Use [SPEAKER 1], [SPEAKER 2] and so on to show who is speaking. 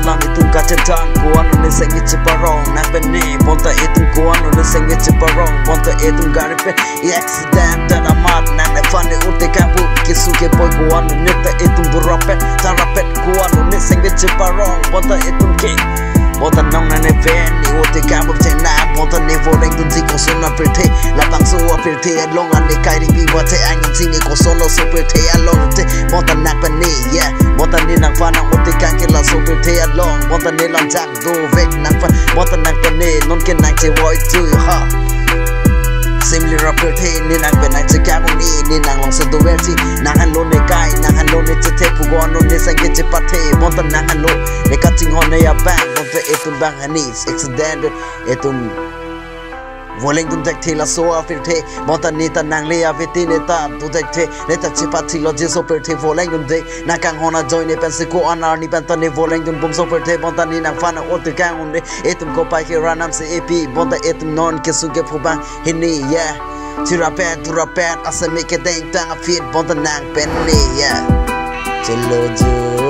[SPEAKER 1] lang itong kacetan ko ano ni sengi ciparong nak beni bonta itong ko ano ni sengi ciparong bonta itong garipe I accident dan amat nang na fane utte kampu kisuke boy ko ano nita itong durapet tarapet ko ano ni sengi ciparong bonta itong ke bonta nong na ne ven ni utte kampu chena bonta ne voleng dun si ko sona perte lapang so perte along ane kairi bi wate angin sini ko solo so perte along te bonta nak beni yeah bonta ni nang fana utte kankela so perte along bonta ni lang jak do vek nang fa bonta nang beni non ken nang che woi tu ha Simli raperte ni nang benang cekago ni nang long sedo versi nang halo ne kai nang halo ne cete pugo ano ne sange cepate bonta nang halo ne cutting on ne ya bang bonta etum bang hanis accident etum voleng dun tek thela so afirte bonta nita nang le aviti neta tu tek the neta chipati lo jeso perte voleng dun de nakang hona join ne pense ko anar ni banta ne voleng dun bom so perte bonta ni nang fana ote kang unde etum ko pai ke ranam se ep bonta etum non ke suge phubang hini yeah turapet asa make deng tang fit bonta nang penni yeah chelo